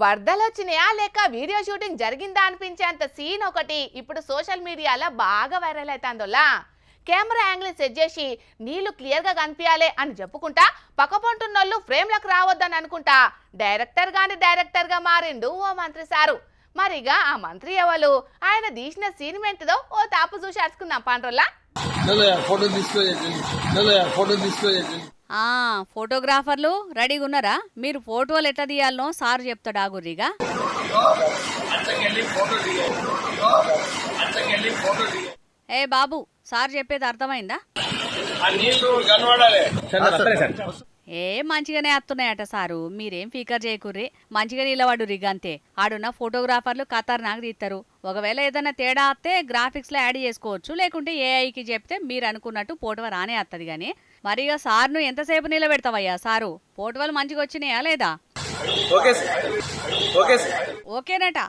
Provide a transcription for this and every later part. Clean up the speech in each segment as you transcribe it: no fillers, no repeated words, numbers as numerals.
వరదలొచ్చినాయా లేక video shooting జరిగిందా అనిపించేంత scene ఒకటి ఇప్పుడు సోషల్ మీడియాలో బాగా వైరల్ అవుతుందోలా. కెమెరా యాంగిల్ సెట్ చేసి నీళ్లు క్లియర్ గా కనిపించాలి అని చెప్పుకుంటా పక్కపొంటున్నోళ్ళు ఫ్రేమ్లకు రావద్దని అనుకుంటా డైరెక్టర్ గా మారిండు ఓ మంత్రి సారు. మరిగా ఆ మంత్రి ఎవరు, ఆయన తీసిన సీన్ ఏంటిదో ఓ తాపు చూసి అడుచుకుందాం పాండ్రోల్లా. ఫోటోగ్రాఫర్లు రెడీగా ఉన్నారా? మీరు ఫోటోలు ఎట్లా తీయాలనో సార్ చెప్తాడు ఆగుర్రిగా. ఏ బాబు, సార్ చెప్పేది అర్థమైందా? మంచిగానే వస్తున్నాయట సారు, మీరేం ఫీకర్ చేయకుర్రి, మంచిగా నిలబడు రిగంతే. ఆడున్న ఫోటోగ్రాఫర్లు ఖతర్నాక్ తీస్తారు. ఒకవేళ ఏదైనా తేడా వస్తే గ్రాఫిక్స్ లో యాడ్ చేసుకోవచ్చు, లేకుంటే ఏఐకి చెప్తే మీరు అనుకున్నట్టు ఫోటో రానే వస్తుంది. గానీ మరిగా సార్ను ఎంతసేపు నిలబెడతావయ్యా? సారు ఫోటోలు మంచిగా వచ్చినాయా లేదా? ఓకేనట.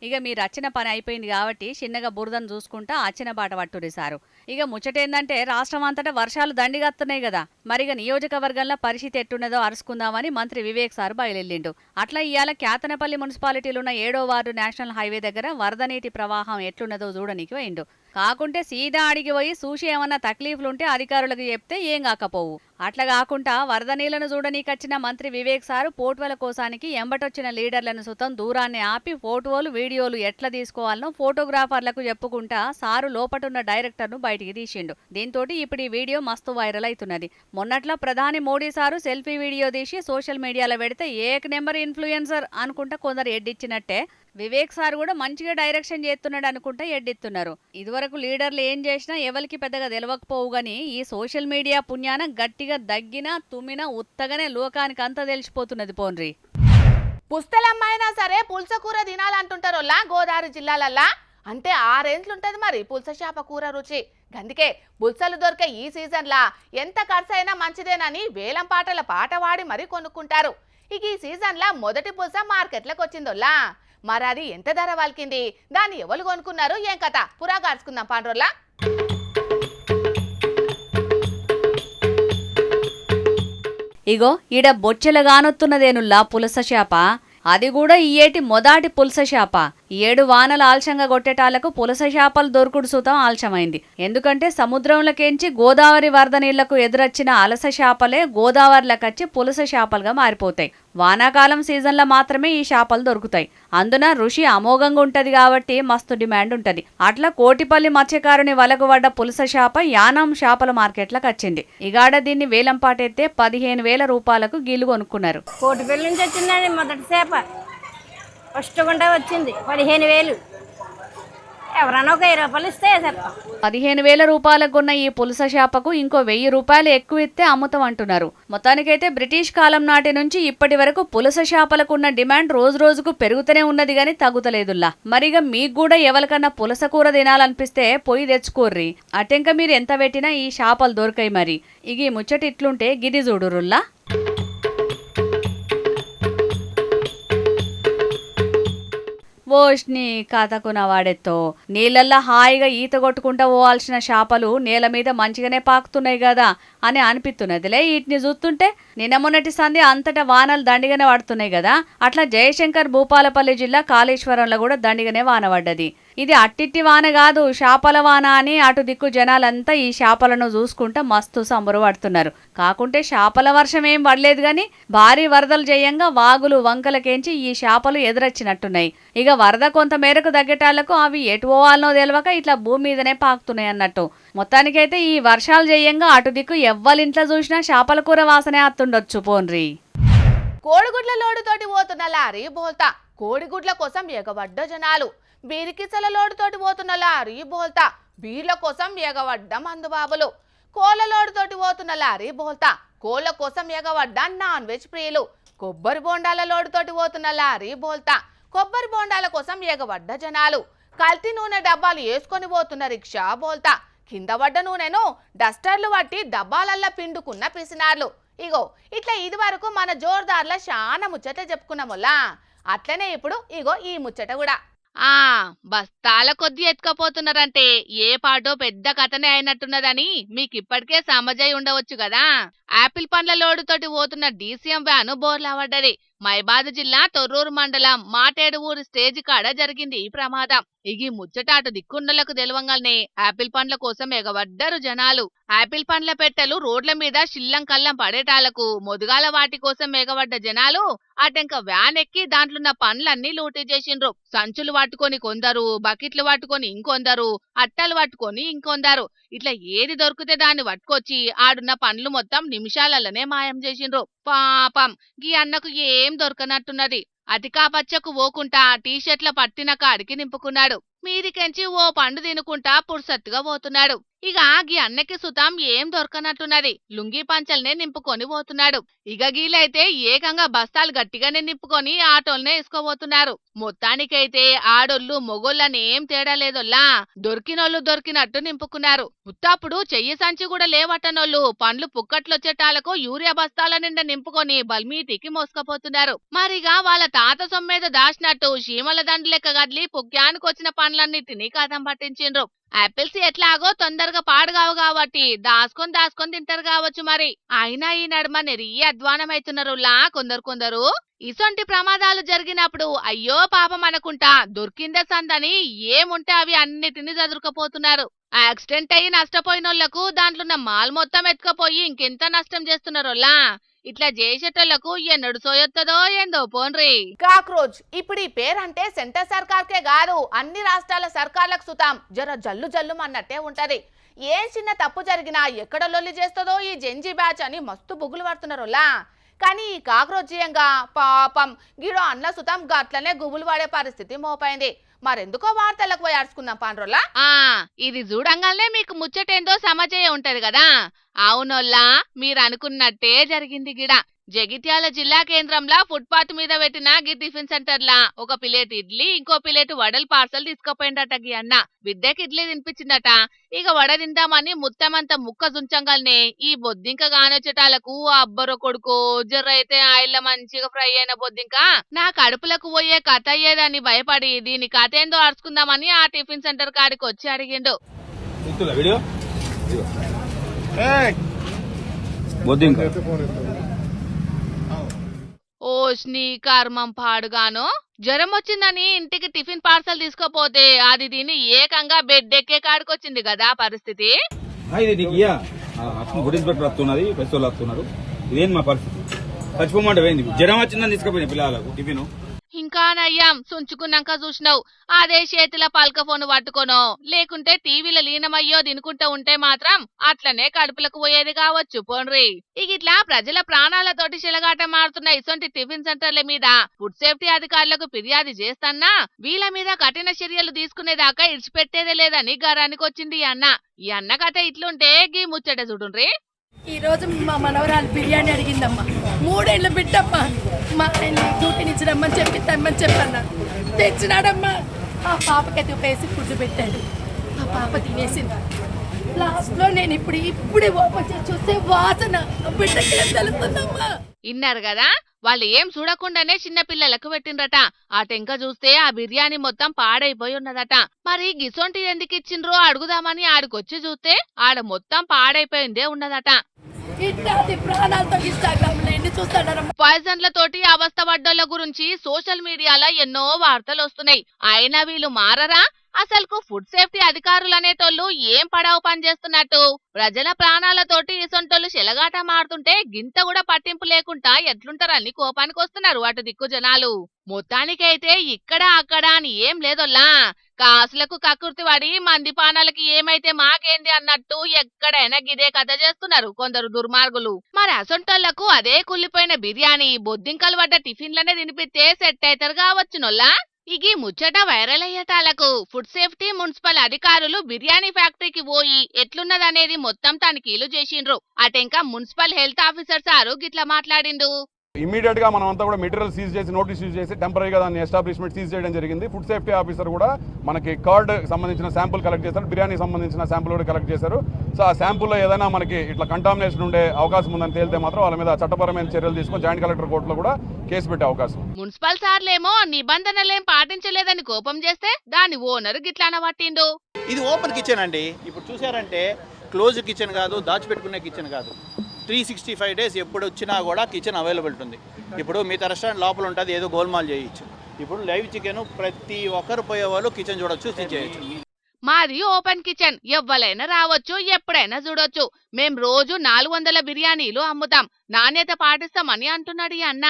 ఇక మీరు వచ్చిన పని అయిపోయింది కాబట్టి చిన్నగా బురదను చూసుకుంటా వచ్చిన బాట పట్టుర్రి సారు. ఇక ముచ్చటేందంటే రాష్ట్రం అంతటా వర్షాలు దండిగత్తున్నాయి కదా, మరిగా నియోజకవర్గంలో పరిస్థితి ఎట్టున్నదో అరుచుకుందామని మంత్రి వివేక్ సార్ బయలుదేరిండు. అట్లా ఇవాళ క్యాతనపల్లి మున్సిపాలిటీలున్న 7వ వార్డు నేషనల్ హైవే దగ్గర వరద నీటి ప్రవాహం ఎట్లున్నదో చూడనికి పోయిండు. కాకుంటే సీదా అడిగి పోయి చూసి ఏమన్నా తక్లీఫ్లుంటే అధికారులకు చెప్తే ఏం కాకపోవు. అట్లా కాకుండా వరద నీళ్లను చూడనీకొచ్చిన మంత్రి వివేక్ సారు పోటువల కోసానికి ఎంబటొచ్చిన లీడర్లను సుతం దూరాన్ని ఆపి ఫోటోలు వీడియోలు ఎట్లా తీసుకోవాలనో ఫోటోగ్రాఫర్లకు చెప్పుకుంటా సారు లోపటున్న డైరెక్టర్ను బయటికి తీసిండు. దీంతో ఇప్పుడు ఈ వీడియో మస్తు వైరల్ అవుతున్నది. మొన్నట్లా ప్రధాని మోడీ సారు సెల్ఫీ వీడియో తీసి సోషల్ మీడియాలో పెడితే ఏక్ నెంబర్ ఇన్ఫ్లుయెన్సర్ అనుకుంటా కొందరు ఎడ్డిచ్చినట్టే వివేక్ సార్ కూడా మంచిగా డైరెక్షన్ చేస్తున్నాడు అనుకుంటా ఎడ్డిస్తున్నారు. ఇదివరకు లీడర్లు ఏం చేసినా ఎవరికి పెద్దగా తెలవకపోవు గాని ఈ సోషల్ మీడియా పుణ్యాన గట్టిగా దగ్గినా తుమ్మినా ఉత్తగానే లోకానికి అంతా తెలిసిపోతున్నది. పోన్రి పుస్తలమ్మైనా సరే పుల్స కూర తినాలంటుంటారోలా గోదావరి జిల్లాలల్లా. అంటే 6 ఏండ్లుంటది మరి పుల్స చేప కూర రుచి. గందుకే పుల్సలు దొరికే ఈ సీజన్లా ఎంత ఖర్చు అయినా మంచిదేనని వేలం పాటల పాట వాడి మరీ కొనుక్కుంటారు. ఇక ఈ సీజన్లా మొదటి పుల్స మార్కెట్లకు వచ్చిందోలా. మరి అది ఎంత ధర వాల్కింది, దాన్ని ఎవరు కొనుక్కున్నారు, ఏం కథ పురాగా అరుచుకుందాం పాండ్రోల్లా. ఇగో ఈడ బొచ్చెలగానొత్తున్నదేనుల్లా పులస చేప. అది కూడా ఈ ఏటి మొదటి పులస చేప. 7 వానలు ఆల్చంగా కొట్టేటాలకు పులస చేపలు దొరుకుడు సుతం ఆల్చమైంది. ఎందుకంటే సముద్రంలోకించి గోదావరి వరద నీళ్లకు ఎదురొచ్చిన అలస చేపలే గోదావరిలోకొచ్చి పులస చేపలుగా మారిపోతాయి. వానాకాలం సీజన్లో మాత్రమే ఈ చేపలు దొరుకుతాయి. అందున రుచి అమోఘంగా ఉంటది కాబట్టి మస్తు డిమాండ్ ఉంటది. అట్లా కోటిపల్లి మత్స్యకారుని వలకు పడ్డ పులస చేప యానాం చేపల మార్కెట్లకు వచ్చింది. ఇగాడ దీన్ని వేలం పాటెత్తే 15,000 రూపాయలకు గీలు కొనుక్కున్నారు. కోటిపల్లి నుంచి వచ్చిందండి మొదటి చేప. ఫస్ట్ గుంట వచ్చింది 15,000. ఎవరన్నా ఒక 20 రూపాయలు ఇస్తే 15,000 రూపాయలకు కొన్న ఈ పులస చేపకు ఇంకో 1,000 రూపాయలు ఎక్కువ ఇస్తే అమ్ముతాం అంటున్నారు. మొత్తానికైతే బ్రిటిష్ కాలం నాటి నుంచి ఇప్పటి వరకు పులస చేపలకు ఉన్న డిమాండ్ రోజు రోజుకు పెరుగుతూనే ఉన్నది గానీ తగ్గుతలేదుల్లా. మరిగా మీకు కూడా ఎవరికన్నా పులస కూర తినాలనిపిస్తే పొయ్యి తెచ్చుకోర్రి. అటెంక మీరు ఎంత పెట్టినా ఈ చేపలు దొరకాయి. మరి ఇక ఈ ముచ్చట ఇట్లుంటే గిది చూడురుల్లా. ఓష్ని కాతకున వాడెత్తో నీళ్ళల్లో హాయిగా ఈత కొట్టుకుంటా పోవాల్సిన చేపలు నేల మీద మంచిగానే పాకుతున్నాయి కదా అని అనిపిస్తున్నదిలే వీటిని చూస్తుంటే. నిన్న మొన్నటి సంధి అంతటా వానలు దండిగానే పడుతున్నాయి కదా, అట్లా జయశంకర్ భూపాలపల్లి జిల్లా కాళేశ్వరంలో కూడా దండిగానే వాన పడ్డది. ఇది అట్టిట్టి వాన కాదు, చేపల వాన అని అటు దిక్కు జనాలంతా ఈ చేపలను చూసుకుంటా మస్తు సంబరు పడుతున్నారు. కాకుంటే చేపల వర్షం ఏం పడలేదు గాని భారీ వరదలు చేయంగా వాగులు వంకలకేంచి ఈ చేపలు ఎదురొచ్చినట్టున్నాయి. ఇక వరద కొంత మేరకు తగ్గేటాళ్లకు అవి ఎటు పోవాలనో తెలియక ఇట్లా భూమి మీదనే పాకుతున్నాయి అన్నట్టు. మొత్తానికైతే ఈ వర్షాలు చేయంగా అటు దిక్కు ఎవ్వరింట్లో చూసినా చేపల కూర వాసనే అత్తుండొచ్చు. పోన్రి కోడిగుడ్ల లోడుతోటి పోతున్న లారీ బోల్తా. కోడిగుడ్ల కోసం ఎగబడ్డ జనాలు. బీరికిసల లోడుతోటి పోతున్న లారీ బోల్తా. బీర్ల కోసం ఎగబడ్డ మందుబాబులు. కోళ్ల లోడుతోటి పోతున్న లారీ బోల్తా. కోళ్ల కోసం ఎగబడ్డ నాన్ వెజ్ ప్రియులు. కొబ్బరి బోండాల లోడుతోటి పోతున్న లారీ బోల్తా. కొబ్బరి బోండాల కోసం ఎగబడ్డ జనాలు. కల్తీ నూనె డబ్బాలు వేసుకొని పోతున్న రిక్షా బోల్తా. కింద పడ్డ నూనెను డస్టర్లు పట్టి డబ్బాలల్లా పిండుకున్న పిసినార్లు. ఇగో ఇట్లా ఇది వరకు మన జోర్దార్ల చాలా ముచ్చట చెప్పుకున్నాములా. అట్లనే ఇప్పుడు ఇగో ఈ ముచ్చట కూడా. బస్తాల కొద్ది ఎత్తుకపోతున్నారంటే ఏ పాటో పెద్ద కథనే అయినట్టున్నదని మీకు ఇప్పటికే సమజై ఉండవచ్చు కదా. ఆపిల్ పండ్ల లోడుతోటి పోతున్న డీసీఎం వ్యాను బోర్లా పడ్డది. మైబాద్ జిల్లా తొర్రూరు మండలం మాటేడు ఊరి స్టేజ్ కాడ జరిగింది ఈ ప్రమాదం. ఇగి ముచ్చటాటు దిక్కున్నలకు తెలవంగానే ఆపిల్ పండ్ల కోసం ఎగవడ్డరు జనాలు. ఆపిల్ పండ్ల పెట్టెలు రోడ్ల మీద శిల్లం కల్లం పడేటాలకు మొదుగాల వాటి కోసం ఎగవడ్డ జనాలు అటెంక వ్యాన్ ఎక్కి దాంట్లున్న పండ్లన్నీ లూటీ చేసిండ్రు. సంచులు పట్టుకొని కొందరు, బకెట్లు పట్టుకొని ఇంకొందరు, అట్టలు పట్టుకొని ఇంకొందరు. ఇట్లా ఏది దొరికితే దాన్ని పట్టుకొచ్చి ఆడున్న పండ్లు మొత్తం నిమిషాలలోనే మాయం చేసిండ్రు. పాపం గీ అన్నకు ఏం దొరకనట్టున్నది. అతికా పచ్చకు పోకుంటా టీషర్ట్ల పట్టిన కాడికి నింపుకున్నాడు. మీదికెంచి ఓ పండు తినుకుంటా పుర్సత్తుగా పోతున్నాడు. ఇక గీ అన్నకి సుతం ఏం దొరకనట్టున్నది. లుంగీ పంచల్నే నింపుకొని పోతున్నాడు. ఇక గీలైతే ఏకంగా బస్తాలు గట్టిగానే నింపుకొని ఆటోల్నే వేసుకోబోతున్నారు. మొత్తానికైతే ఆడోళ్ళు మొగోళ్ళనేం తేడా లేదోల్లా దొరికినోళ్ళు దొరికినట్టు నింపుకున్నారు. ఉత్తప్పుడు చెయ్యి సంచి కూడా లేవట్టనోళ్ళు పండ్లు పుక్కట్లొచ్చేటాలకు యూరియా బస్తాల నిండా నింపుకొని బల్మీటికి మోసుకపోతున్నారు. మరిగా వాళ్ళ తాత సొమ్మేద దాచినట్టు చీమల దండు లెక్క గదిలి పుక్యానికొచ్చిన పండ్లన్నిటినీ కథం పట్టించిండ్రు. ఆపిల్స్ ఎట్లాగో తొందరగా పాడుగావు కాబట్టి దాసుకొని తింటారు కావచ్చు. మరి అయినా ఈ నడుమ నెరిగి అధ్వానమైతున్నరులా కొందరు. ఇసొంటి ప్రమాదాలు జరిగినప్పుడు అయ్యో పాపం అనుకుంటా దొరికిందే సందని ఏముంటే అవి అన్నిటినీ చదురుకపోతున్నారు. యాక్సిడెంట్ అయ్యి నష్టపోయినోళ్లకు దాంట్లోన్న మాల్ మొత్తం ఎత్తుకపోయి ఇంకెంత నష్టం చేస్తున్నారోలా. ఇట్లా చేసేటోళ్లకు ఎన్నడు సోయొత్తదో ఏందో పోన్రి. కాక్రోచ్ ఇప్పుడు ఈ పేరంటే సెంటర్ సర్కార్కే కాదు అన్ని రాష్ట్రాల సర్కార్లకు సుతాం జర జల్లు అన్నట్టే ఉంటది. ఏం చిన్న తప్పు జరిగినా ఎక్కడ లొల్లి చేస్తుందో ఈ జెంజీ బ్యాచ్ అని మస్తు బుగులు పడుతున్నారులా. కానీ ఈ కాక్రోచ్యంగా పాపం గీడో అన్న సుతాం గట్లనే గుబులు పడే పరిస్థితి మోపైంది. మరెందుకో వార్తలకు పోయి ఆడుచుకుందాం పాండ్రోలా. ఇది చూడంగానే మీకు ముచ్చటేందో సమజయ ఉంటది కదా. అవునోల్లా మీరు అనుకున్నట్టే జరిగింది గిడ. జగిత్యాల జిల్లా కేంద్రంలో ఫుట్పాత్ మీద పెట్టిన గి టిఫిన్ సెంటర్లా ఒక ప్లేట్ ఇడ్లీ ఇంకో ప్లేట్ వడలు పార్సల్ తీసుకుపోయిందట గి అన్న. బిడ్డకి ఇడ్లీ తినిపించిందట. ఇక వడ తిందామని ముత్తమంత ముక్క జుంచంగాల్నే ఈ బొద్దింక గానొచ్చటాలకు అబ్బరో కొడుకో జర్ర అయితే ఆయిల్ల మంచిగా ఫ్రై అయిన బొద్దింక నా కడుపులకు పోయే కథ అయ్యేదని భయపడి దీని కథ ఏందో అరుచుకుందామని ఆ టిఫిన్ సెంటర్ కాడికి వచ్చి అడిగిండు. ఓష్ని కర్మం పాడుగాను జ్వరం వచ్చిందని ఇంటికి టిఫిన్ పార్సల్ తీసుకోపోతే అది తిని ఏకంగా బెడ్ ఎక్కే కాడికొచ్చింది కదా పరిస్థితి. ఇదేం మా పరిస్థితి చచ్చిపోమంటే పోయింది. జ్వరం వచ్చిందని తీసుకుపోయింది పిల్లలకు టిఫిన్. ఇంకా నయ్యాం సుంచుకున్నాక చూసినావు అదే చేతిలో పల్క ఫోన్ పట్టుకోనో లేకుంటే టీవీలో లీనమయ్యో తినుకుంటూ ఉంటే మాత్రం అట్లనే కడుపులకు పోయేది కావచ్చు పోన్రి. ఇట్లా ప్రజల ప్రాణాలతోటి చెలగాట మారుతున్న ఇసొంటి టిఫిన్ సెంటర్ల మీద ఫుడ్ సేఫ్టీ అధికారులకు ఫిర్యాదు చేస్తన్నా వీళ్ళ మీద కఠిన చర్యలు తీసుకునేదాకా ఇడిచిపెట్టేదే లేదని గరానికి వచ్చింది ఈ అన్న కథ ఇట్లుంటే గీ ముచ్చట చూడుండ్రి. ఈ రోజు మా మనవరాలు బిర్యానీ అడిగిందమ్మా. 3 ఏళ్ళ బిడ్డమ్మా. మా ఆయన డ్యూటీని ఇచ్చినమ్మని చెప్పి తెమ్మని చెప్పన్నాడు. తెచ్చినాడమ్మా. ఆ పాపకైతే ఉపేసి ఫుడ్ పెట్టాడు. ఆ పాప తినేసింది. లాస్ట్లో నేను ఇప్పుడే ఓపెన్ చేసి చూస్తే వాసన బిడ్డకి తెలుస్తుందమ్మా. ఇన్నారు కదా వాళ్ళు ఏం చూడకుండానే చిన్న పిల్లలకు పెట్టిండ్రట. ఆ టెంక చూస్తే ఆ బిర్యానీ మొత్తం పాడైపోయి ఉన్నదట. మరి గిసొంటి ఎందుకు ఇచ్చిండ్రో అడుగుదామని ఆడికొచ్చి చూస్తే ఆడ మొత్తం పాడైపోయిందే ఉన్నదట. పాయిజన్లతోటి అవస్థ పడ్డోళ్ళ గురించి సోషల్ మీడియాలో ఎన్నో వార్తలు వస్తున్నాయి. అయినా వీళ్ళు మారరా? అసలుకు ఫుడ్ సేఫ్టీ అధికారులు అనేటోళ్ళు ఏం పడావు పని చేస్తున్నట్టు ప్రజల ప్రాణాలతోటి ఇసొంటోళ్ళు చెలగాట మారుతుంటే గింత కూడా పట్టింపు లేకుండా ఎట్లుంటారని కోపానికి వస్తున్నారు అటు దిక్కు జనాలు. మొత్తానికైతే ఇక్కడ అక్కడ అని ఏం లేదోల్లా కాసులకు కక్కుర్తి పడి మంది పానాలకి ఏమైతే మాకేంది అన్నట్టు ఎక్కడైనా గిదే కథ చేస్తున్నారు కొందరు దుర్మార్గులు. మరి అసొంటోళ్లకు అదే కుళ్ళిపోయిన బిర్యానీ బొద్దింకలు పడ్డ టిఫిన్లనే తినిపిస్తే సెట్ అవుతారు కావచ్చునోల్లా. ఇగి ముచ్చట వైరల్ అయ్యేటాలకు ఫుడ్ సేఫ్టీ మున్సిపల్ అధికారులు బిర్యానీ ఫ్యాక్టరీకి పోయి ఎట్లున్నదనేది మొత్తం తనిఖీలు చేసిండ్రు. అటెంకా మున్సిపల్ హెల్త్ ఆఫీసర్ సారు గిట్లా మాట్లాడిండు. ఇమీడియట్ గా మనం అంతా కూడా మెటీరియల్ సీజ్ చేసి నోటీస్ యూజ్ చేసి టెంపరీగా దాన్ని ఎస్టాబ్లిష్మెంట్ సీజ్ చేయడం జరిగింది. ఫుడ్ సేఫ్టీ ఆఫీసర్ కూడా మనకి కర్డ్ సంబంధించిన శాంపుల్ కలెక్ట్ చేశారు, బిర్యానీ సంబంధించిన శాంపుల్ కూడా కలెక్ట్ చేశారు. సో ఆ శాంపుల్లో ఏదైనా మనకి ఇట్లా కంటామినేషన్ ఉండే అవకాశం ఉందని తేలితే మాత్రం వాళ్ళ మీద చట్టపరమైన చర్యలు తీసుకొని జాయింట్ కలెక్టర్ కోర్టులో కూడా కేసు పెట్టే అవకాశం. మున్సిపల్ సార్లేమో నిబంధనలేం పాటించలేదని కోపం చేస్తే దాని ఓనర్ గిట్లా పట్టిండు. ఇది ఓపెన్ కిచెన్ అండి. ఇప్పుడు చూసారంటే క్లోజ్ కిచెన్ కాదు, దాచిపెట్టుకునే కిచెన్ కాదు. 365 days ఎప్పుడు వచ్చినా కూడా కిచెన్ అవైలబిలిటీ ఉంది. ఇప్పుడు మిగతా రెస్టారెంట్ లోపల ఉంటుంది, ఏదో గోల్మాల్ చేయొచ్చు. ఇప్పుడు లైవ్ చికెన్ ప్రతి ఒక్కరు పోయే వాళ్ళు కిచెన్ చూడొచ్చు, స్టిచ్ చేయొచ్చు. మాది ఓపెన్ కిచెన్, ఎవ్వరైనా రావచ్చు, ఎప్పుడైనా చూడొచ్చు. మేం రోజు 400 బిర్యానీలు అమ్ముతాం, నాణ్యత పాటిస్తామని అంటున్నాడు ఈ అన్న.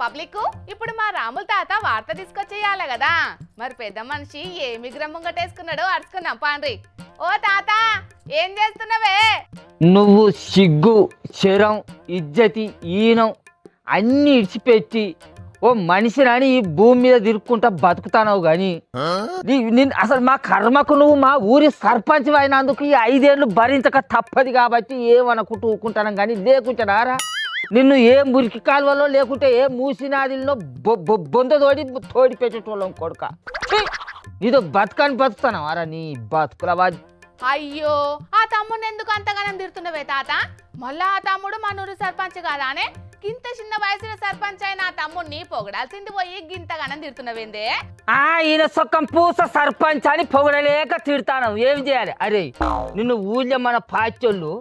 పబ్లిక్ ఇప్పుడు మా రాముల తాత వార్త తీసుకొచ్చేయాలి కదా, మరి పెద్ద మనిషి ఏ విగ్రహం ముంగటేసుకున్నాడో అడుచుకుందాం పాండ్రి. ఓ తాత, ఏం చేస్తున్నావే? నువ్వు సిగ్గు, శరం, ఇజ్జతి, ఈనం అన్ని ఇడిచిపెట్టి ఓ మనిషిని ఈ భూమి మీద తిరుక్కుంటా బతుకుతానవు గాని అసలు మా కర్మకు నువ్వు మా ఊరి సర్పంచ్ అయినందుకు ఈ 5 ఏళ్ళు భరించక తప్పది కాబట్టి ఏమనుకుంటూ ఊకుంటాను కానీ లేకుంటారా నిన్ను ఏ మురికి కాలువలో లేకుంటే ఏ మూసినాదిలో బొంద తోడి పెట్టేటోళ్ళం కొడుక. నీతో బతుకని బతుకుతాను అరా నీ బతుకుల. అయ్యో, ఆ తమ్ముడిని ఎందుకు అంతగానం తిడుతున్నావే తాత? మళ్ళా ఆ తమ్ముడు మా నూరు సర్పంచ్ కాదానే? గింత చిన్న వయసులో సర్పంచ్ అయిన ఆ తమ్ముడిని పొగడాల్సింది పోయి గింతగానం తిడుతున్నావేందే? ఈయన సొక్కం పూస సర్పంచ్ అని పొగడలేక తిడతాను, ఏం చేయాలి? అరే నిన్ను ఊళ్ళో మన పాచోళ్ళు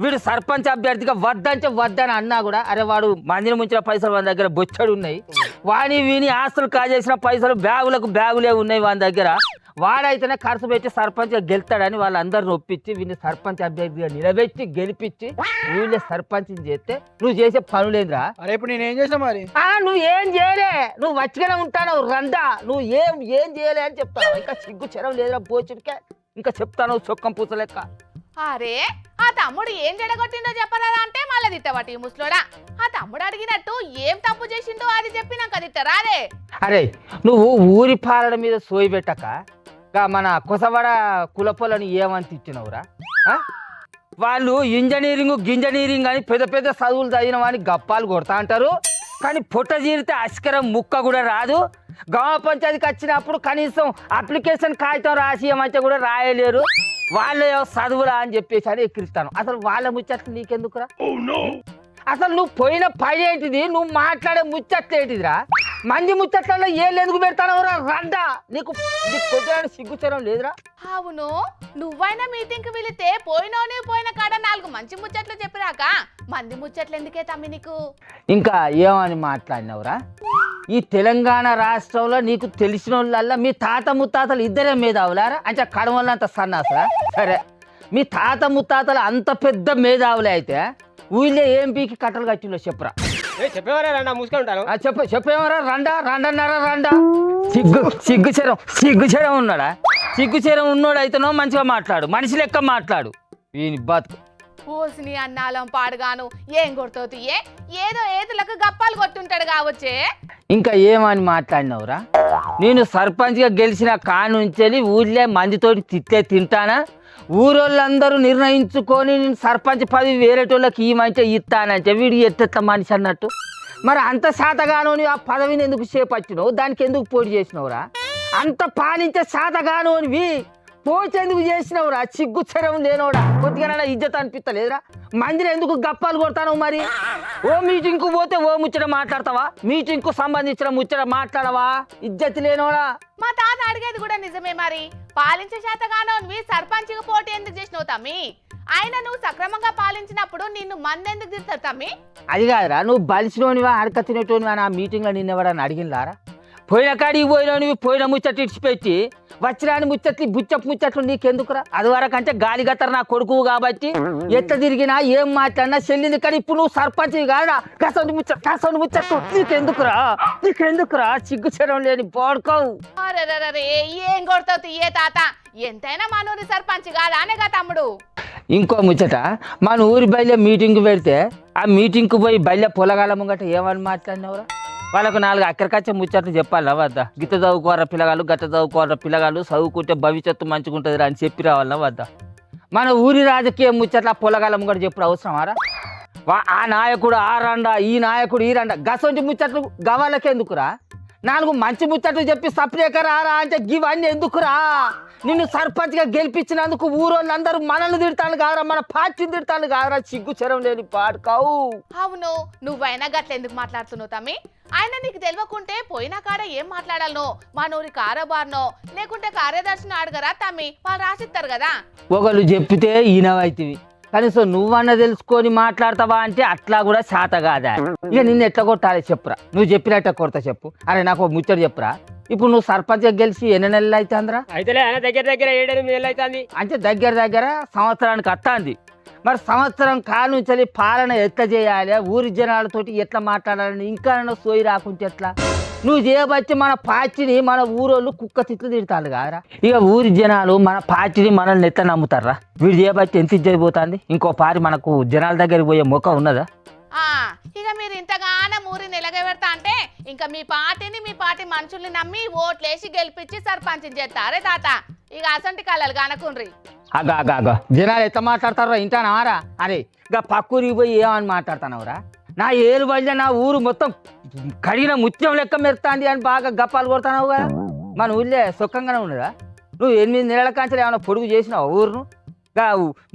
వీడు సర్పంచ్ అభ్యర్థిగా వద్దంటే వద్దని అన్నా కూడా, అరే వాడు మందిని ముంచిన పైసలు వాని దగ్గర బొచ్చడు ఉన్నాయి, వాని వీని ఆస్తులు కాజేసిన పైసలు బ్యాగులే ఉన్నాయి వాని దగ్గర, వాడైతేనే ఖర్చు పెట్టి సర్పంచ్గా గెలుతాడని వాళ్ళందరిని ఒప్పించి వీడిని సర్పంచ్ అభ్యర్థిగా నిలబెట్టి గెలిపించి ఊళ్ళో సర్పంచ్ చేస్తే నువ్వు చేసే పనులేదురా. అరే ఇప్పుడు నేను ఏం చేసినా మరి? నువ్వు ఏం చేయలే, నువ్వు వచ్చిగానే ఉంటాను రండా, నువ్వు ఏం చేయలే అని చెప్తావు. ఇంకా సిగ్గు చెరం లేదురా పోచుడికే, ఇంకా చెప్తాను చొక్కం పూస లెక్క. అరే ఆ తమ్ముడు ఏం జడగొట్టిండో చెప్పరాదా అంటే మళ్ళీ తిట్టవటి ముసలోడా. ఆ తమ్ముడు అడిగినట్టు ఏం తప్పు చేసిండో అది చెప్పినాక తిట్టరారే. అరే నువ్వు ఊరి పాలన మీద సోయి పెట్టక మన కొసవడ కులపొలని ఏమని తిట్టినవురా? వాళ్ళు గింజనీరింగ్ అని పెద్ద పెద్ద చదువులు చదివిన వాడిని గప్పాలు కొడతా అంటారు, కానీ పొట్ట జీరితే అస్కరం ముక్క కూడా రాదు. గ్రామ పంచాయతీకి వచ్చినప్పుడు కనీసం అప్లికేషన్ కాగితం రాసి ఏమంటే కూడా రాయలేరు. వాళ్ళే చదువురా అని చెప్పేసి అని ఎక్కిరిస్తాను. అసలు వాళ్ళ ముచ్చట్లు నీకెందుకురా? అసలు నువ్వు పోయిన పని ఏంటిది, నువ్వు మాట్లాడే ముచ్చట్లు ఏంటిదిరా? మంది ముచ్చట్లలో ఏళ్ళు ఎందుకు పెడతానవరా రండా? నీకు కొద్దిగా సిగ్గుచరం లేదురా? అవును, నువ్వైనా మీటింగ్ కి వెళితే పోయిన కాడ 4 మంచి ముచ్చట్లు చెప్పిరాక మంది ముచ్చట్లు ఎందుకే తమ్మి నీకు? ఇంకా ఏమని మాట్లాడినవురా? ఈ తెలంగాణ రాష్ట్రంలో నీకు తెలిసిన వాళ్ళల్లా మీ తాత ముత్తాతలు ఇద్దరే మేధావులారా? అంటే కడవలంత సన్నాసరా? సరే, మీ తాత ముత్తాతలు అంత పెద్ద మేధావులే అయితే ఊళ్ళో ఏం పీకి కట్టలు కట్టిలో చెప్పురా. చెప్పేవారా రండా మూసుకుంటాను. చెప్పేవరా రండన్నారా రండా? సిగ్గుచరం ఉన్నాడా? సిగ్గుచరం ఉన్నోడు అయితేనో మంచిగా మాట్లాడు, మనిషి లెక్క మాట్లాడు. వీని బతుకు పోసిని అన్నాలం పాడుగాను ఏం కొడుతోతి ఏదో ఏదులకు గప్పాలు కొట్టుంటాడు కావచ్చే. ఇంకా ఏమని మాట్లాడినవురా? నేను సర్పంచ్గా గెలిచిన కానుంచి ఊళ్ళో మందితోటి తింటానా? ఊరోళ్ళందరూ నిర్ణయించుకొని నేను సర్పంచ్ పదవి వేరేటోళ్ళకి ఇమంటే ఇస్తానంటే వీడు ఎట్ట మనిషి అన్నట్టు. మరి అంత శాతగాను ఆ పదవిని ఎందుకు చేపట్టినావు? దానికి ఎందుకు పోటీ చేసినవురా? అంత పాలించే శాతగానువి పోచేందుకు చేసినవురా? సిగ్గుచ్చరం లేనోడా? కొద్దిగా ఇజ్జత్ అనిపిస్తలేదురా? మందిని ఎందుకు గప్పాలు కొడతావు? మరి ఓ మీటింగ్కు పోతే ఓ ముచ్చట మాట్లాడతావా? మీటింగ్కు సంబంధించిన ముచ్చట మాట్లాడవా? ఇజ్జత్ లేనోడా? మా తాత అడిగేది కూడా నిజమే. మరి పాలించే శాతగానోన్వి సర్పంచ్గా పోటీ ఎందుకు చేసినావు తమ్మి? ఆయన నువ్వు సక్రమంగా పాలించినప్పుడు నిన్ను మంది ఎందుకు తిడతారు తమ్మి? అది కాదురా, నువ్వు బలిసినోనివా అడక తినేటోనివా నా మీటింగ్లో నిన్నెవడని అడిగినలారా? పోయిన కాడికి పోయినోనివి పోయిన ముచ్చట్లు ఇడిచిపెట్టి వచ్చిరాని ముచ్చట్లు బుచ్చపు ముచ్చట్లు నీకెందుకురా? అది వరకు అంటే గాలి గత్తర నా కొడుకు కాబట్టి ఎట్లా తిరిగినా ఏం మాట్లాడినా చెల్లింది. కానీ ఇప్పుడు నువ్వు సర్పంచ్ కాదా? కసండి ముచ్చట్లు నీకెందుకురా? సిగ్గుచరం లేని పోడుకోవు. అరే ఏం కొడతావు ఏ తాత? ఎంతైనా మా నూరి సర్పంచ్ కాదా అనేగా తమ్ముడు. ఇంకో ముచ్చట, మన ఊరి బయలు మీటింగ్ పెడితే ఆ మీటింగ్కి పోయి బయలు పొలగాల ముంగట ఏమని మాట్లాడినవరా? వాళ్ళకు 4 అక్కడికచ్చే ముచ్చట్లు చెప్పాలా వద్దా? గిత్త చదువుకోరా పిల్లగాళ్ళు, గట్ట చదువుకోరా పిల్లగాళ్ళు, చదువుకుంటే భవిష్యత్తు మంచిగా ఉంటుంది అని చెప్పి రావాలన్నా వద్దా? మన ఊరి రాజకీయ ముచ్చట్ల పొలగాలం కూడా చెప్పుడు అవసరమారా? ఆ నాయకుడు ఆ రండా, ఈ నాయకుడు ఈ రండా, గసంటి ముచ్చట్లు గవాళ్ళకెందుకురా? 4 మంచి ముచ్చట్లు చెప్పి సపరేక రారా అంటే ఇవన్నీ ఎందుకురా? నిన్ను సర్పంచ్గా గెలిపించినందుకు ఊరోళ్ళందరూ మనల్ని తిడతాను కాదురా, మన పార్టీని తిడతాను కాదురా? సిగ్గుచరం లేని పాడుకావు. అవును, నువ్వైనా గట్ల ఎందుకు మాట్లాడుతున్నావు తమ్మి? ఆయన నీకు తెలియకుంటే పోయిన కాడ ఏం మాట్లాడాలనో, మా నూరి కారోబార్నో లేకుంటే కార్యదర్శిని అడగరా తమ్మి? వాళ్ళు రాసిస్తారు కదా. ఒకళ్ళు చెప్పితే ఈనవైతివి, కనీసం నువ్వన్న తెలుసుకొని మాట్లాడతావా అంటే అట్లా కూడా శాత కాదా? ఇక నిన్ను ఎట్లా కొట్టాలి చెప్పురా, నువ్వు చెప్పినట్ట కొడతా చెప్పు. అరే నాకు ఒక ముచ్చట చెప్పురా, ఇప్పుడు నువ్వు సర్పంచ్ గెలిచి ఎన్ని నెలలు అవుతుందిరా? అయితే దగ్గర 7-8 నెలలు అవుతుంది. అంటే దగ్గర సంవత్సరానికి వస్తుంది. మరి సంవత్సరం కాలు నుంచి పాలన ఎట్లా చేయాలి, ఊరి జనాలతోటి ఎట్లా మాట్లాడాలని ఇంకా సోయి రాకుంటే ఎట్లా? నువ్వు చేయబట్టి మన పార్టీని మన ఊరోళ్ళు కుక్క తిట్లు తిడతారు కాదురా. ఇక ఊరి జనాలు మన పార్టీని మనల్ని ఎట్లా నమ్ముతారా? వీడు చేయబట్టి ఎంత ఇజ్జయిపోతుంది. ఇంకో పారి మనకు జనాల దగ్గరికి పోయే మొక్క ఉన్నదా? ఇక మీరు ఇంతగానో ఊరిని ఎలగబెడతా అంటే ఇంకా మీ పార్టీ మనుషుల్ని నమ్మి ఓట్లేసి గెలిపించి సర్పంచ్ చేస్తారే తాత. ఇక అసంటి కళలు కానకుండ్రి. అగా జనాలు ఎట్లా మాట్లాడతారో ఇంటానారా? అరే ఇక పక్కూరికి పోయి ఏమని మాట్లాడుతున్నావురా? నా ఏరు బయట నా ఊరు మొత్తం కడిగిన ముత్యం లెక్క మెరుతాంది అని బాగా గప్పాలు కొడుతున్నావు కదా. మన ఊళ్ళే సుఖంగానే ఉన్నదా? నువ్వు 8 నెలల కాంచెలు ఏమైనా పొడుగు చేసినావు ఊరును?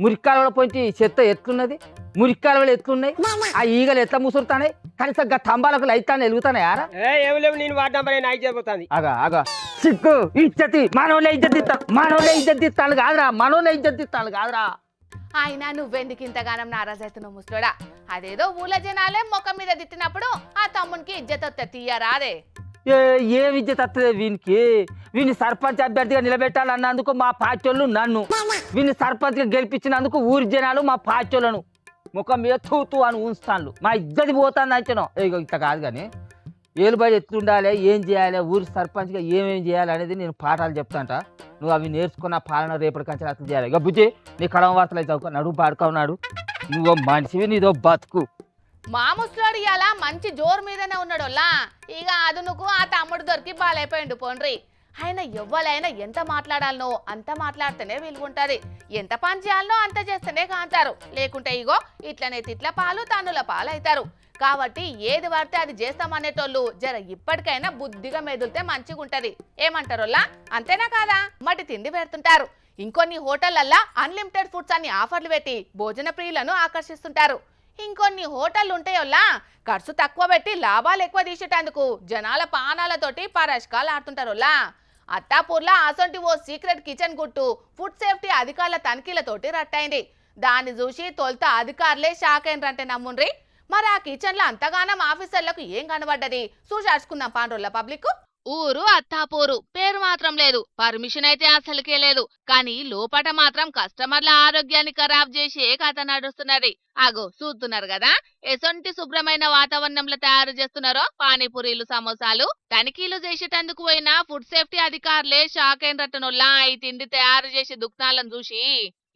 మురిక్కాలలో పోయి చెత్త ఎట్లున్నది, మురిక్కాలలో ఎట్లున్నాయి, ఆ ఈగలు ఎట్లా ముసురుతాయి, కనీసం తంబాలకు లైతాన్ని వెలుగుతాయి యారా? ఏమి లేవు, నేను వాడినా నాకు చేయబోతుంది. అగా సిగ్గు ఇజ్జతి మనోళ్ళే ఇజ్జతిస్తాను కాదురా, మనోళ్ళే ఇజ్జతిస్తాను కాదురా. ఆయన నువ్వెందుకు ఇంతగానం నారాజవుతున్నావు ముసలోడా? అదేదో ఊళ్ళ జనాలే ముఖం మీద తిట్టినప్పుడు ఆ తమ్మునికి ఇజ్జత్ వస్తే తీయరాదే. ఏం ఇజ్జత్ వస్తుంది వీనికి? వీని సర్పంచ్ అభ్యర్థిగా నిలబెట్టాలన్నందుకు మా పార్టీ వాళ్ళు నన్ను, వీని సర్పంచ్గా గెలిపించినందుకు ఊరి జనాలు మా పార్టీ వాళ్ళను ముఖం మీద తూతూ అని ఉంచుతాను. మా ఇజ్జతి పోతుంది అంచనో. ఇట్లా కాదు కానీ ఏలుబడి ఎట్లుండాలి, ఏం చేయాలి, ఊరి సర్పంచ్గా ఏమేం చేయాలి అనేది నేను పాఠాలు చెప్తాంట. నువ్వు అవి నేర్చుకున్న పాలన రేపటి కంచెలు అట్లా చేయాలి. ఇక బుజ్జి నీ కడవ వార్తలు అయితే చదువుకో, నడువు పాడుకున్నాడు. నువ్వు మనిషివి, నీదో బతుకు. మా ముసలోడు ఇలా మంచి జోరు మీదనే ఉన్నాడోల్లా. ఇక అదునుకు ఆ తమ్ముడు దొరికి బాలైపోయిండు పోండ్రి. ఆయన ఎవ్వలైనా ఎంత మాట్లాడాలనో అంత మాట్లాడితేనే విలుగుంటది, ఎంత పని చేయాలనో అంత చేస్తేనే కాంతారు. లేకుంటే ఇగో ఇట్లనే తిట్ల పాలు తన్నుల పాలు అవుతారు. కాబట్టి ఏది పడితే అది చేస్తామనేటోళ్ళు జర ఇప్పటికైనా బుద్ధిగా మెదులితే మంచిగుంటది. ఏమంటారోల్లా? అంతేనా కాదా? మటి తిండి పెడుతుంటారు. ఇంకొన్ని హోటళ్లల్లా అన్లిమిటెడ్ ఫుడ్స్ అన్ని ఆఫర్లు పెట్టి భోజన ప్రియులను ఆకర్షిస్తుంటారు. ఇంకొన్ని హోటళ్ళు ఉంటాయోల్లా ఖర్చు తక్కువ పెట్టి లాభాలు ఎక్కువ తీసేటందుకు జనాల పానాలతోటి పరస్కాలు ఆడుతుంటారోల్లా. అత్తాపూర్లో అసొంటి ఓ సీక్రెట్ కిచెన్ గుట్టు ఫుడ్ సేఫ్టీ అధికారుల తనిఖీలతోటి రట్టయింది. దాన్ని చూసి తొలుత అధికారులే షాక్ అయినరంటే నమ్ముండ్రి. మరి ఆ కిచెన్ లో అంతగానం ఆఫీసర్లకు ఏం కనబడ్డది చూసార్చుకుందాం పాండ్రోళ్ళ పబ్లిక్. ఊరు అత్తాపూరు, పేరు మాత్రం లేదు, పర్మిషన్ అయితే అసలుకే లేదు. కానీ లోపట మాత్రం కస్టమర్ల ఆరోగ్యాన్ని ఖరాబ్ చేసే కథ నడుస్తున్నది. అగో చూస్తున్నారు కదా ఎసొంటి శుభ్రమైన వాతావరణంలో తయారు చేస్తున్నారో పానీపూరీలు సమోసాలు. తనిఖీలు చేసేటందుకు పోయిన ఫుడ్ సేఫ్టీ అధికారులే షాక్ అయినట్టునోల్లా ఈ తిండి తయారు చేసే దుకాణాలను చూసి.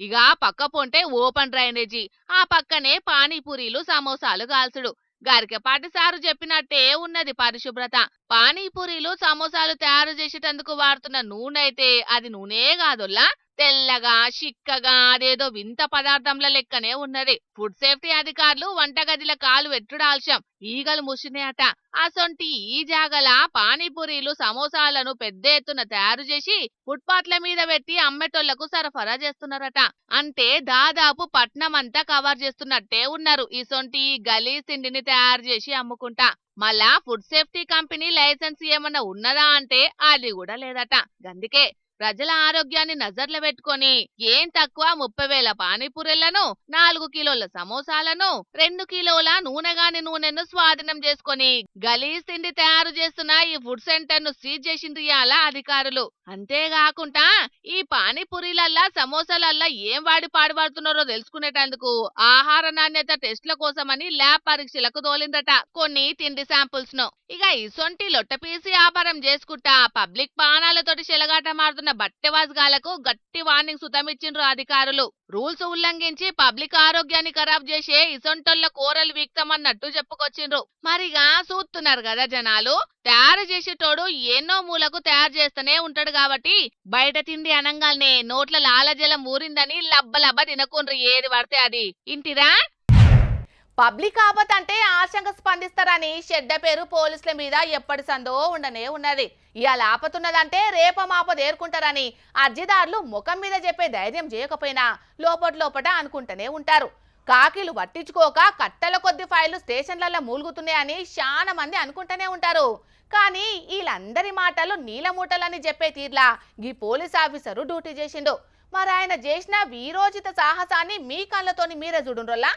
ఇక పక్క పొంటే ఓపెన్ డ్రైనేజీ, ఆ పక్కనే పానీపూరీలు సమోసాలు కాల్చుడు. గరికపాటి సారు చెప్పినట్టే ఉన్నది పరిశుభ్రత. పానీపూరీలు సమోసాలు తయారు చేసేటందుకు వాడుతున్న నూనె అయితే అది నూనె కాదుల్లా, తెల్లగా చిక్కగా అదేదో వింత పదార్థంల లెక్కనే ఉన్నది. ఫుడ్ సేఫ్టీ అధికారులు వంటగదిల కాలు వెట్టుడు ఆలస్యం, ఈగలు ముసినాయట. అసొంటి ఈ జాగల పానీపూరీలు సమోసాలను పెద్ద ఎత్తున తయారు చేసి ఫుట్పాత్ల మీద పెట్టి అమ్మేటోళ్లకు సరఫరా చేస్తున్నారట. అంటే దాదాపు పట్నం అంతా కవర్ చేస్తున్నట్టే ఉన్నారు ఇసొంటి గలీజ్ తిండిని తయారు చేసి అమ్ముకుంటా. మళ్ళా ఫుడ్ సేఫ్టీ కంపెనీ లైసెన్స్ ఏమన్నా ఉన్నదా అంటే అది కూడా లేదట. అందుకే ప్రజల ఆరోగ్యాన్ని నజర్లో పెట్టుకొని ఏం తక్కువ 30,000 పానీపూరీలను, 4 కిలోల సమోసాలను, 2 కిలోల నూనెను స్వాధీనం చేసుకొని గలీజ్ తిండి తయారు చేస్తున్న ఈ ఫుడ్ సెంటర్ ను సీజ్ చేసింది ఇయాల అధికారులు. అంతేకాకుండా ఈ పానీపూరీలల్లా సమోసాలల్లా ఏం వాడి పాడుపడుతున్నారో తెలుసుకునేటందుకు ఆహార నాణ్యత టెస్ట్ల కోసమని ల్యాబ్ పరీక్షలకు తోలిందట కొన్ని తిండి శాంపుల్స్ ను. ఇక ఇసొంటి లొట్టపీసి వ్యాపారం చేసుకుంటా పబ్లిక్ పానాలతోటి చెలగాట మారుతున్న బట్టెవాజగాలకు గట్టి వార్నింగ్ సుతమిచ్చిండ్రు అధికారులు. రూల్స్ ఉల్లంఘించి పబ్లిక్ ఆరోగ్యాన్ని ఖరాబ్ చేసే ఇసొంటోళ్ల కోరలు వీక్తమన్నట్టు చెప్పుకొచ్చిండ్రు. మరిగా చూస్తున్నారు కదా జనాలు, తయారు చేసేటోడు ఎన్నో మూలకు తయారు చేస్తూనే ఉంటాడు కాబట్టి బయట తిండి అనంగానే నోట్ల లాలజలం ఊరిందని లబ్బ తినకుండ్రు ఏది పడితే అది. ఇంటిరా పబ్లిక్ ఆపత్ అంటే ఆశంక స్పందిస్తారని చెడ్డ పేరు పోలీసుల మీద ఎప్పటి సందో ఉండనే ఉన్నది. ఇవాళ ఆపతున్నదంటే రేపమాపద ఏర్కుంటారని అర్జీదారులు ముఖం మీద చెప్పే ధైర్యం చేయకపోయినా లోపట అనుకుంటూనే ఉంటారు. కాకిలు పట్టించుకోక కట్టల కొద్ది ఫైళ్లు స్టేషన్లలో మూలుగుతున్నాయని చాలా మంది అనుకుంటూనే ఉంటారు. కానీ వీళ్ళందరి మాటలు నీలమూటలని చెప్పే తీర్లా ఈ పోలీస్ ఆఫీసరు డ్యూటీ చేసిండు. మరి ఆయన చేసిన వీరోచిత సాహసాన్ని మీ కళ్ళతోని మీరే చూడుండ్రల్లా.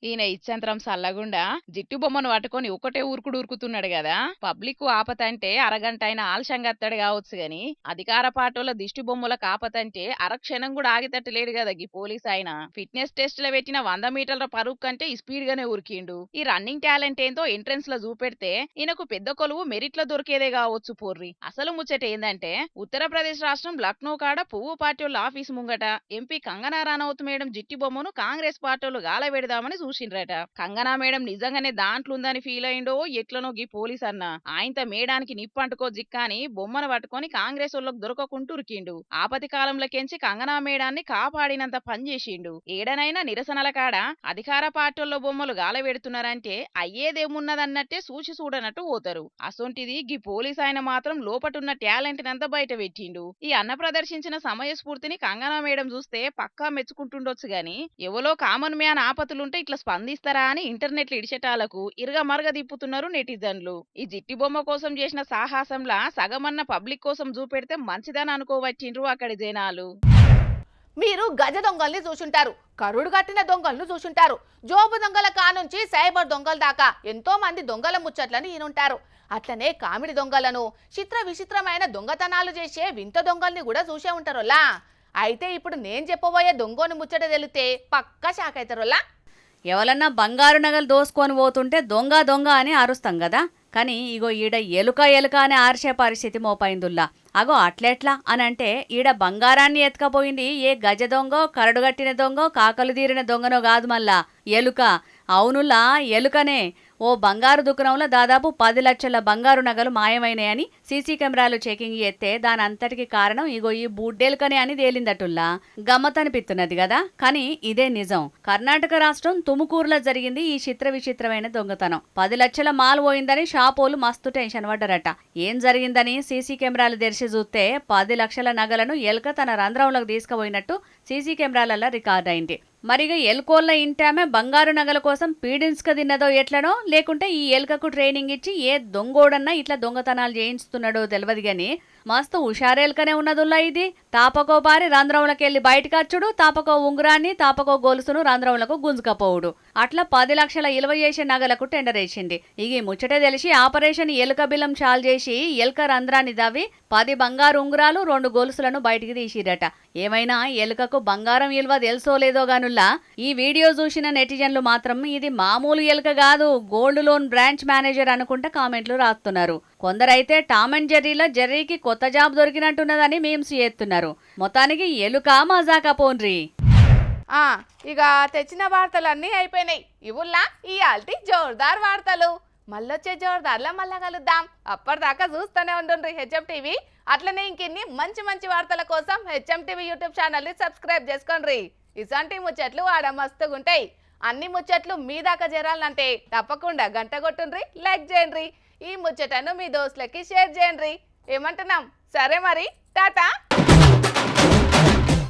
ఈయన ఇచ్చంతరం సల్లగుండా జిట్టు బొమ్మను పట్టుకొని ఒకటే ఉరుకుతున్నాడు కదా. పబ్లిక్ ఆపతంటే అరగంట అయిన ఆలస్యంగత్తడు కావచ్చు గాని అధికార పార్టీల దిష్టి బొమ్మలకు ఆపతంటే అరక్షణం కూడా ఆగితట్టలేడు కదా ఈ పోలీస్ ఆయన. ఫిట్నెస్ టెస్ట్ లో పెట్టిన 100 మీటర్ల పరుగు కంటే స్పీడ్ గానే ఉరికిండు. ఈ రన్నింగ్ టాలెంట్ ఏందో ఎంట్రన్స్ లో చూపెడితే ఈయనకు పెద్ద కొలువు మెరిట్ లో దొరికేదే కావచ్చు పోర్రి. అసలు ముచ్చట ఏందంటే ఉత్తరప్రదేశ్ రాష్ట్రం లక్నో కాడ పువ్వు పార్టీల ఆఫీస్ ముంగట ఎంపీ కంగనా రనౌత్ మేడం జిట్టి బొమ్మను కాంగ్రెస్ పార్టీలు గాల పెడదామని చూసిండ్రట. కంగనా మేడం నిజంగానే దాంట్లో ఉందని ఫీల్ అయిండో ఎట్లనో గీ పోలీస్ అన్న ఆయనతో మేడానికి నిప్పంటుకో జిక్కాని బొమ్మను పట్టుకొని కాంగ్రెస్ వాళ్ళకు దొరకకుంటూ ఉరికిండు. ఆపతి కాలంలోకెంచి కంగనా మేడాన్ని కాపాడినంత పనిచేసిండు. ఏడనైనా నిరసనల కాడ అధికార పార్టీల్లో బొమ్మలు గాల పెడుతున్నారంటే అయ్యేదేమున్నదన్నట్టే సూచి చూడనట్టు పోతారు. అసొంటిది గీ పోలీస్ ఆయన మాత్రం లోపటున్న టాలెంట్ నంతా బయట పెట్టిండు. ఈ అన్న ప్రదర్శించిన సమయస్ఫూర్తిని కంగనా మేడం చూస్తే పక్కా మెచ్చుకుంటుండొచ్చు గాని ఎవలో కామన్ మ్యాన్ ఆపతులుంటే ఇట్లా స్పందిస్తారా అని ఇంటర్నెట్ ఇడిచేటాలకు ఇరుగా మరగ తిప్పుతున్నారు నెటిజన్లు. ఈ జిట్టి బొమ్మ కోసం చేసిన సాహసంలా సగమన్న పబ్లిక్ కోసం చూపెడితే మంచిదని అనుకోవచ్చిండ్రు అక్కడి జనాలు. మీరు గజ దొంగల్ని చూసుంటారు, కరుడు కట్టిన దొంగలను చూసుంటారు, జోబు దొంగల కానుంచి సైబర్ దొంగల దాకా ఎంతో మంది దొంగల ముచ్చట్లను ఈనుంటారు. అట్లనే కామెడీ దొంగలను, చిత్ర విచిత్రమైన దొంగతనాలు చేసే వింత దొంగల్ని కూడా చూసే ఉంటారులా. అయితే ఇప్పుడు నేను చెప్పబోయే దొంగని ముచ్చట తెలితే పక్కా షాక్ అవుతారులా. ఎవరన్నా బంగారు నగలు దోసుకొని పోతుంటే దొంగ దొంగ అని అరుస్తాం కదా. కానీ ఇగో ఈడ ఎలుక ఎలుక అని ఆర్చే పరిస్థితి మోపైందుల్లా. అగో అట్లెట్లా అని అంటే ఈడ బంగారాన్ని ఎత్తుకపోయింది ఏ గజ దొంగో, కరడుగట్టిన దొంగో, కాకలు తీరిన దొంగనో కాదు మళ్ళా ఎలుక. అవునులా ఎలుకనే. ఓ బంగారు దుకాణంలో దాదాపు 10 లక్షల బంగారు నగలు మాయమైనాయని సీసీ కెమెరాలు చెకింగ్ చేస్తే దాని అంతటికి కారణం ఇగో ఈ బూడ్డెలుకనే అని తేలిందటుల్లా. గమ్మతనిపిస్తున్నది కదా, కానీ ఇదే నిజం. కర్ణాటక రాష్ట్రం తుముకూరులో జరిగింది ఈ చిత్ర విచిత్రమైన దొంగతనం. 10 లక్షల మాల్ పోయిందని షాపోలు మస్తు టెన్షన్ పడ్డారట. ఏం జరిగిందని సీసీ కెమెరాలు తెరిచి చూస్తే 10 లక్షల నగలను ఎలుక తన రంధ్రంలోకి తీసుకుపోయినట్టు సీసీ కెమెరాలలో రికార్డ్ అయింది. మరిగా ఎలుకోళ్ళ ఇంటామె బంగారు నగల కోసం పీడిన్స్క తిన్నదో ఎట్లనో, లేకుంటే ఈ ఎలుకకు ట్రైనింగ్ ఇచ్చి ఏ దొంగోడన్నా ఇట్లా దొంగతనాలు చేయిస్తున్నాడో తెలియదు గాని మస్తు హుషారెలుకనే ఉన్నదుల్లా ఇది. తాపకో పారి రంధ్రంలోకి వెళ్ళి బయటకు వచ్చుడు, తాపకో ఉంగరాన్ని, తాపకో గొలుసును రంధ్రంలకు గుంజుకపోవుడు. అట్లా 10 లక్షల ఇలువ చేసే నగలకు టెండర్ వేసింది. ఇక ముచ్చటే తెలిసి ఆపరేషన్ ఎలుక బిల్లం చాలు చేసి ఎలుక రంధ్రాన్ని దవ్వి 10 బంగారు ఉంగరాలు 2 గొలుసులను బయటికి తీసిరట. ఏమైనా ఎలుకకు బంగారం విలువ తెలుసో లేదో గానుల్లా ఈ వీడియో చూసిన నెటిజన్లు మాత్రం ఇది మామూలు ఎలుక కాదు, గోల్డ్ లోన్ బ్రాంచ్ మేనేజర్ అనుకుంటా కామెంట్లు రాస్తున్నారు. కొందరైతే టామ్ అండ్ జెర్రీలో జెర్రీకి కొత్త జాబ్ దొరికినట్టున్నదని మేమ్స్ చేస్తున్నారు. మొత్తానికి ఎలుక మజాకా పోన్రి. ఇక తెచ్చిన వార్తలన్నీ అయిపోయినాయి. ఇవుల్లా ఈ ఆల్టీ జోర్దార్ వార్తలు. మళ్ళొచ్చే జోర్దార్లా మళ్ళా కలుద్దాం. అప్పటిదాకా చూస్తూనే ఉండండి హెచ్ఎం టీవీ. అట్లనే ఇంకెన్ని మంచి మంచి వార్తల కోసం హెచ్ఎం టీవీ యూట్యూబ్ ఛానల్ని సబ్స్క్రైబ్ చేసుకోండి. ఇసంటి ముచ్చట్లు ఆడ మస్తుగుంటాయి. అన్ని ముచ్చట్లు మీ దాకా చేరాలంటే తప్పకుండా గంట కొట్టుండ్రి, లైక్ చేయండి. ఈ ముచ్చటను మీ దోస్తులకి షేర్ చేయండి. ఏమంటున్నాం? సరే మరి, టాటా.